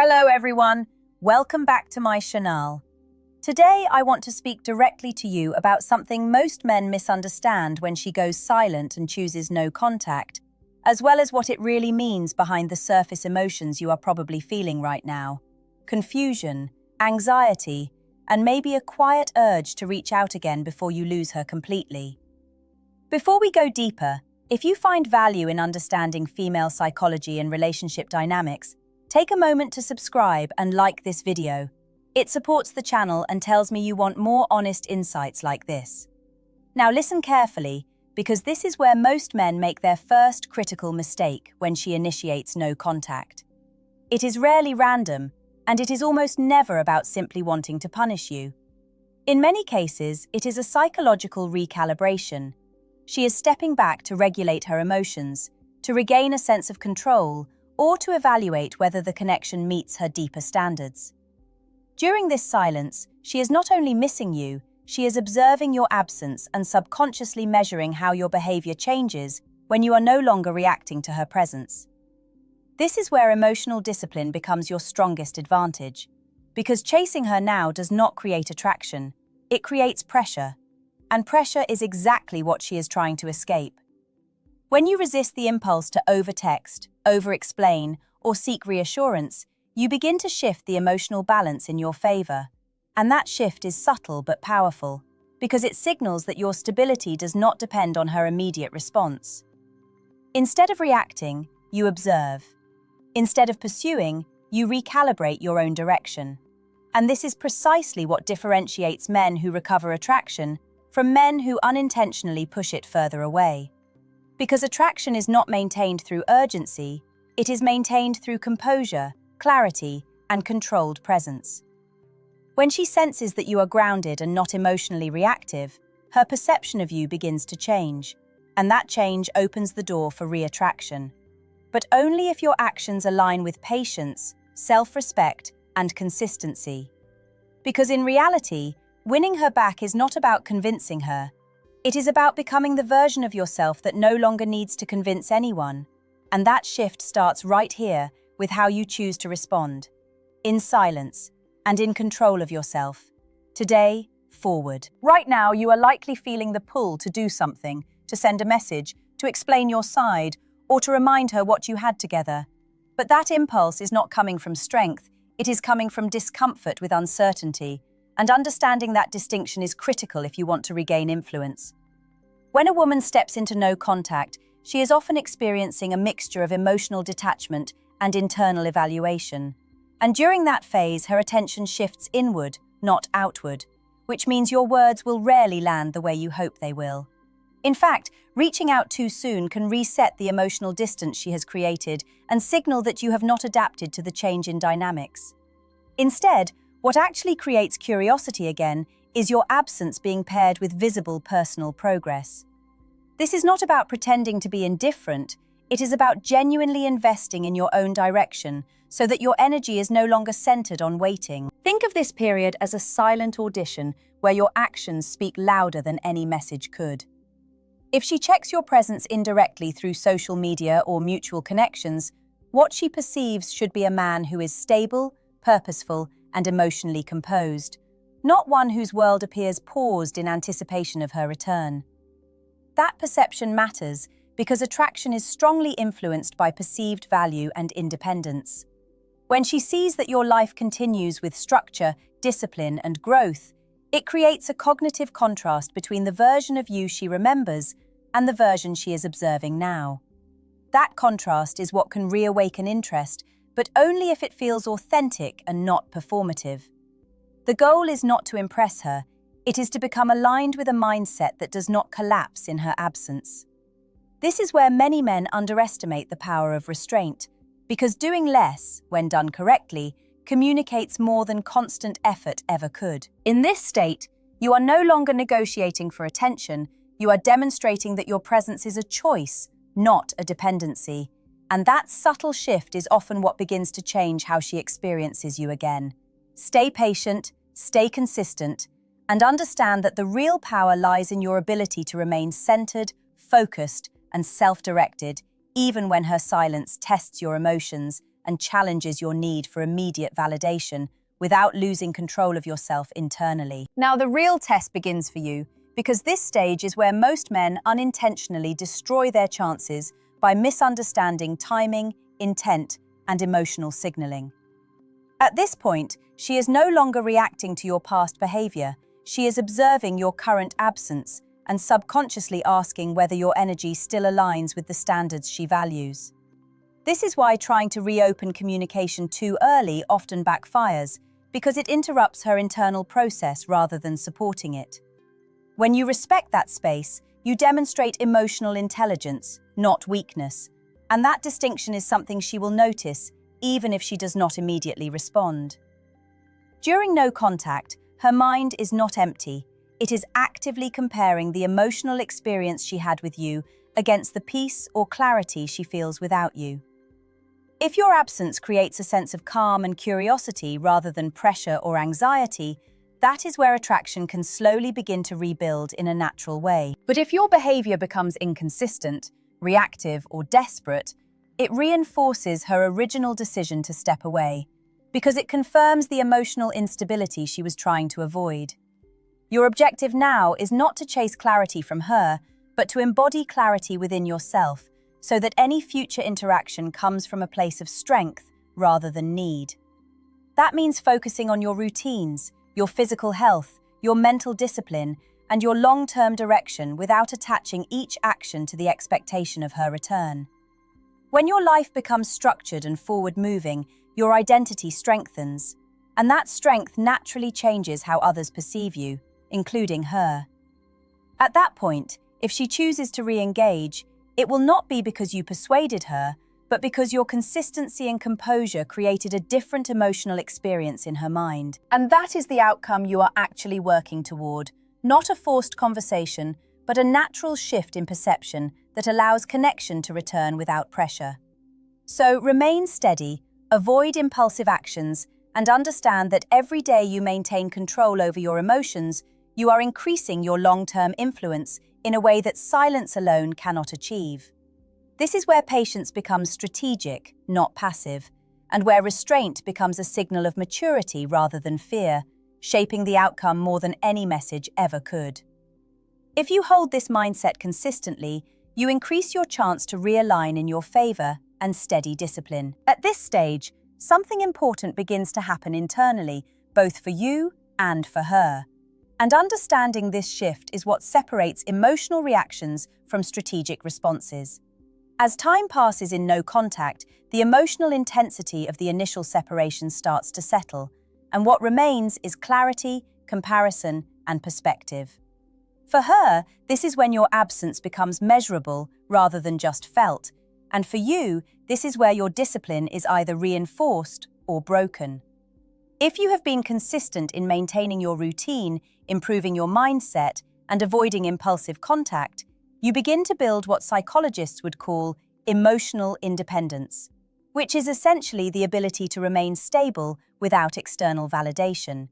Hello everyone, welcome back to my channel. Today I want to speak directly to you about something most men misunderstand when she goes silent and chooses no contact, as well as what it really means behind the surface emotions you are probably feeling right now. Confusion, anxiety, and maybe a quiet urge to reach out again before you lose her completely. Before we go deeper, if you find value in understanding female psychology and relationship dynamics, take a moment to subscribe and like this video. It supports the channel and tells me you want more honest insights like this. Now listen carefully, because this is where most men make their first critical mistake when she initiates no contact. It is rarely random, and it is almost never about simply wanting to punish you. In many cases, it is a psychological recalibration. She is stepping back to regulate her emotions, to regain a sense of control, or to evaluate whether the connection meets her deeper standards. During this silence, she is not only missing you, she is observing your absence and subconsciously measuring how your behavior changes when you are no longer reacting to her presence. This is where emotional discipline becomes your strongest advantage, because chasing her now does not create attraction, it creates pressure, and pressure is exactly what she is trying to escape. When you resist the impulse to over-text, over-explain, or seek reassurance, you begin to shift the emotional balance in your favor. And that shift is subtle but powerful, because it signals that your stability does not depend on her immediate response. Instead of reacting, you observe. Instead of pursuing, you recalibrate your own direction. And this is precisely what differentiates men who recover attraction from men who unintentionally push it further away. Because attraction is not maintained through urgency, it is maintained through composure, clarity, and controlled presence. When she senses that you are grounded and not emotionally reactive, her perception of you begins to change, and that change opens the door for re-attraction. But only if your actions align with patience, self-respect, and consistency. Because in reality, winning her back is not about convincing her. It is about becoming the version of yourself that no longer needs to convince anyone. And that shift starts right here with how you choose to respond. In silence, and in control of yourself. Today, forward. Right now, you are likely feeling the pull to do something, to send a message, to explain your side, or to remind her what you had together. But that impulse is not coming from strength, it is coming from discomfort with uncertainty, and understanding that distinction is critical if you want to regain influence. When a woman steps into no contact, she is often experiencing a mixture of emotional detachment and internal evaluation. And during that phase, her attention shifts inward, not outward, which means your words will rarely land the way you hope they will. In fact, reaching out too soon can reset the emotional distance she has created and signal that you have not adapted to the change in dynamics. Instead, what actually creates curiosity again is your absence being paired with visible personal progress. This is not about pretending to be indifferent, it is about genuinely investing in your own direction so that your energy is no longer centered on waiting. Think of this period as a silent audition where your actions speak louder than any message could. If she checks your presence indirectly through social media or mutual connections, what she perceives should be a man who is stable, purposeful, and emotionally composed, not one whose world appears paused in anticipation of her return. That perception matters because attraction is strongly influenced by perceived value and independence. When she sees that your life continues with structure, discipline, and growth, it creates a cognitive contrast between the version of you she remembers and the version she is observing now. That contrast is what can reawaken interest, but only if it feels authentic and not performative. The goal is not to impress her, it is to become aligned with a mindset that does not collapse in her absence. This is where many men underestimate the power of restraint, because doing less, when done correctly, communicates more than constant effort ever could. In this state, you are no longer negotiating for attention, you are demonstrating that your presence is a choice, not a dependency. And that subtle shift is often what begins to change how she experiences you again. Stay patient, stay consistent, and understand that the real power lies in your ability to remain centered, focused, and self-directed, even when her silence tests your emotions and challenges your need for immediate validation without losing control of yourself internally. Now, the real test begins for you, because this stage is where most men unintentionally destroy their chances by misunderstanding timing, intent, and emotional signaling. At this point, she is no longer reacting to your past behavior. She is observing your current absence and subconsciously asking whether your energy still aligns with the standards she values. This is why trying to reopen communication too early often backfires, because it interrupts her internal process rather than supporting it. When you respect that space, you demonstrate emotional intelligence, not weakness, and that distinction is something she will notice, even if she does not immediately respond. During no contact, her mind is not empty. It is actively comparing the emotional experience she had with you against the peace or clarity she feels without you. If your absence creates a sense of calm and curiosity rather than pressure or anxiety, that is where attraction can slowly begin to rebuild in a natural way. But if your behavior becomes inconsistent, reactive, or desperate, it reinforces her original decision to step away, because it confirms the emotional instability she was trying to avoid. Your objective now is not to chase clarity from her, but to embody clarity within yourself, so that any future interaction comes from a place of strength rather than need. That means focusing on your routines, your physical health, your mental discipline, and your long-term direction without attaching each action to the expectation of her return. When your life becomes structured and forward-moving, your identity strengthens, and that strength naturally changes how others perceive you, including her. At that point, if she chooses to re-engage, it will not be because you persuaded her, but because your consistency and composure created a different emotional experience in her mind. And that is the outcome you are actually working toward, not a forced conversation, but a natural shift in perception that allows connection to return without pressure. So remain steady, avoid impulsive actions, and understand that every day you maintain control over your emotions, you are increasing your long-term influence in a way that silence alone cannot achieve. This is where patience becomes strategic, not passive, and where restraint becomes a signal of maturity rather than fear, shaping the outcome more than any message ever could. If you hold this mindset consistently, you increase your chance to realign in your favor and steady discipline. At this stage, something important begins to happen internally, both for you and for her. And understanding this shift is what separates emotional reactions from strategic responses. As time passes in no contact, the emotional intensity of the initial separation starts to settle, and what remains is clarity, comparison, and perspective. For her, this is when your absence becomes measurable rather than just felt, and for you, this is where your discipline is either reinforced or broken. If you have been consistent in maintaining your routine, improving your mindset, and avoiding impulsive contact, you begin to build what psychologists would call emotional independence, which is essentially the ability to remain stable without external validation.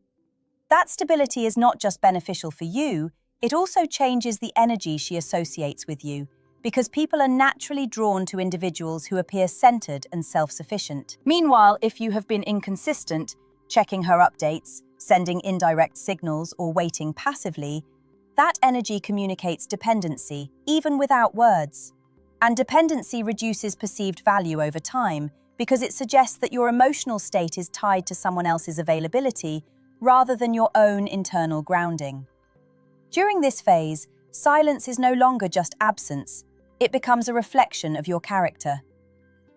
That stability is not just beneficial for you, it also changes the energy she associates with you, because people are naturally drawn to individuals who appear centered and self-sufficient. Meanwhile, if you have been inconsistent, checking her updates, sending indirect signals, or waiting passively, that energy communicates dependency, even without words. And dependency reduces perceived value over time because it suggests that your emotional state is tied to someone else's availability rather than your own internal grounding. During this phase, silence is no longer just absence, it becomes a reflection of your character.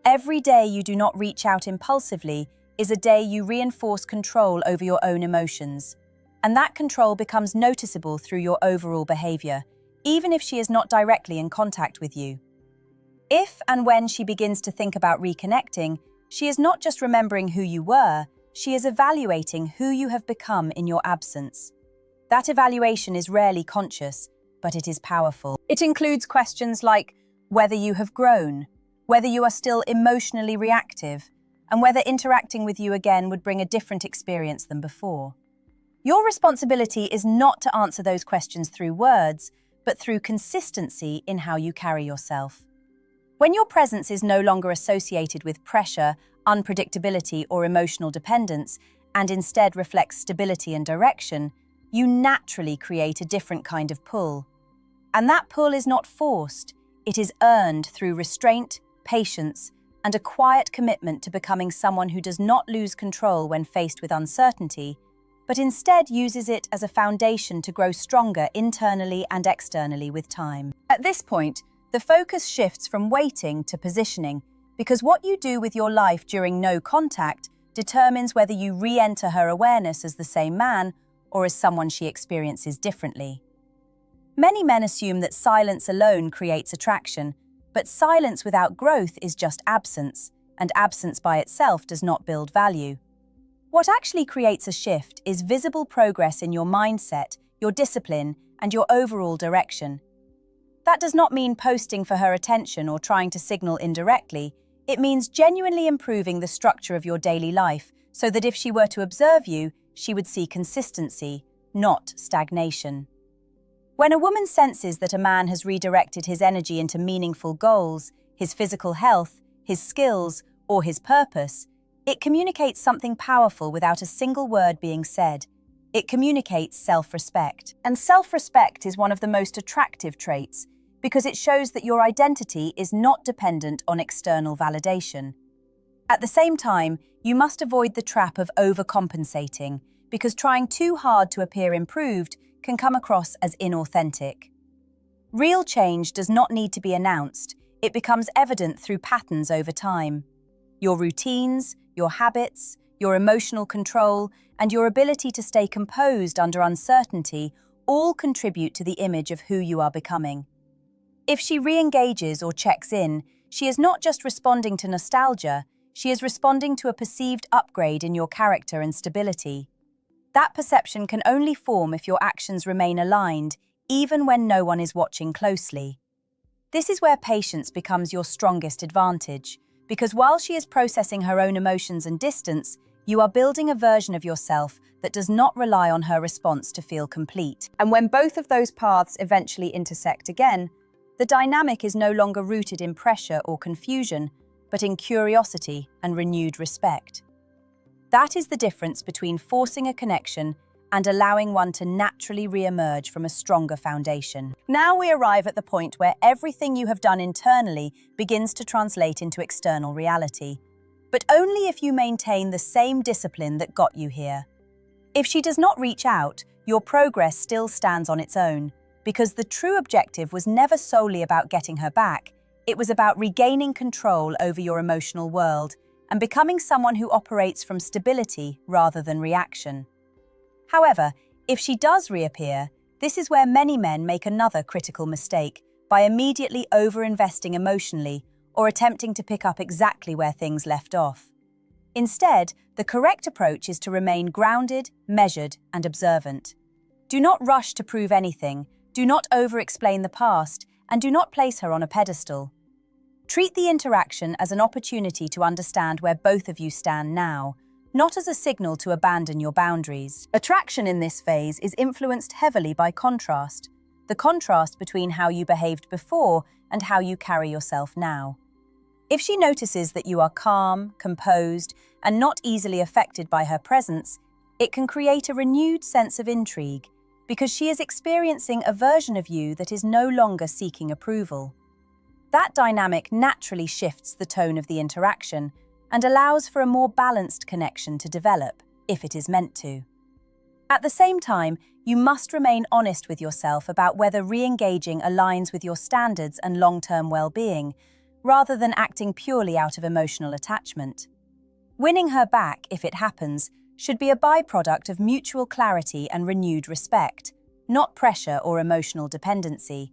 Every day you do not reach out impulsively is a day you reinforce control over your own emotions, and that control becomes noticeable through your overall behavior, even if she is not directly in contact with you. If and when she begins to think about reconnecting, she is not just remembering who you were, she is evaluating who you have become in your absence. That evaluation is rarely conscious, but it is powerful. It includes questions like whether you have grown, whether you are still emotionally reactive, and whether interacting with you again would bring a different experience than before. Your responsibility is not to answer those questions through words, but through consistency in how you carry yourself. When your presence is no longer associated with pressure, unpredictability, or emotional dependence, and instead reflects stability and direction, you naturally create a different kind of pull. And that pull is not forced, it is earned through restraint, patience, and a quiet commitment to becoming someone who does not lose control when faced with uncertainty, but instead uses it as a foundation to grow stronger internally and externally with time. At this point, the focus shifts from waiting to positioning, because what you do with your life during no contact determines whether you re-enter her awareness as the same man or as someone she experiences differently. Many men assume that silence alone creates attraction, but silence without growth is just absence, and absence by itself does not build value. What actually creates a shift is visible progress in your mindset, your discipline, and your overall direction. That does not mean posting for her attention or trying to signal indirectly. It means genuinely improving the structure of your daily life so that if she were to observe you, she would see consistency, not stagnation. When a woman senses that a man has redirected his energy into meaningful goals, his physical health, his skills, or his purpose, it communicates something powerful without a single word being said. It communicates self-respect. And self-respect is one of the most attractive traits because it shows that your identity is not dependent on external validation. At the same time, you must avoid the trap of overcompensating because trying too hard to appear improved can come across as inauthentic. Real change does not need to be announced. It becomes evident through patterns over time. Your routines, your habits, your emotional control, and your ability to stay composed under uncertainty all contribute to the image of who you are becoming. If she re-engages or checks in, she is not just responding to nostalgia, she is responding to a perceived upgrade in your character and stability. That perception can only form if your actions remain aligned, even when no one is watching closely. This is where patience becomes your strongest advantage, because while she is processing her own emotions and distance, you are building a version of yourself that does not rely on her response to feel complete. And when both of those paths eventually intersect again, the dynamic is no longer rooted in pressure or confusion, but in curiosity and renewed respect. That is the difference between forcing a connection and allowing one to naturally re-emerge from a stronger foundation. Now we arrive at the point where everything you have done internally begins to translate into external reality, but only if you maintain the same discipline that got you here. If she does not reach out, your progress still stands on its own, because the true objective was never solely about getting her back, it was about regaining control over your emotional world and becoming someone who operates from stability rather than reaction. However, if she does reappear, this is where many men make another critical mistake by immediately over-investing emotionally or attempting to pick up exactly where things left off. Instead, the correct approach is to remain grounded, measured, and observant. Do not rush to prove anything, do not over-explain the past, and do not place her on a pedestal. Treat the interaction as an opportunity to understand where both of you stand now, not as a signal to abandon your boundaries. Attraction in this phase is influenced heavily by contrast, the contrast between how you behaved before and how you carry yourself now. If she notices that you are calm, composed, and not easily affected by her presence, it can create a renewed sense of intrigue, because she is experiencing a version of you that is no longer seeking approval. That dynamic naturally shifts the tone of the interaction and allows for a more balanced connection to develop, if it is meant to. At the same time, you must remain honest with yourself about whether re-engaging aligns with your standards and long-term well-being, rather than acting purely out of emotional attachment. Winning her back, if it happens, should be a byproduct of mutual clarity and renewed respect, not pressure or emotional dependency.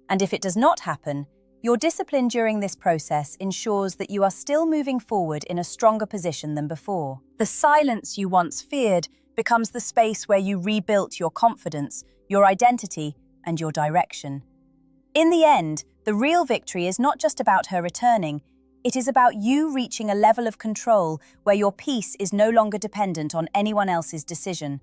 And if it does not happen, your discipline during this process ensures that you are still moving forward in a stronger position than before. The silence you once feared becomes the space where you rebuilt your confidence, your identity, and your direction. In the end, the real victory is not just about her returning, it is about you reaching a level of control where your peace is no longer dependent on anyone else's decision.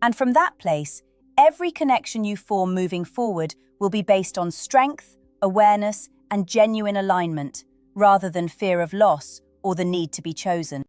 And from that place, every connection you form moving forward will be based on strength, awareness, and genuine alignment, rather than fear of loss or the need to be chosen.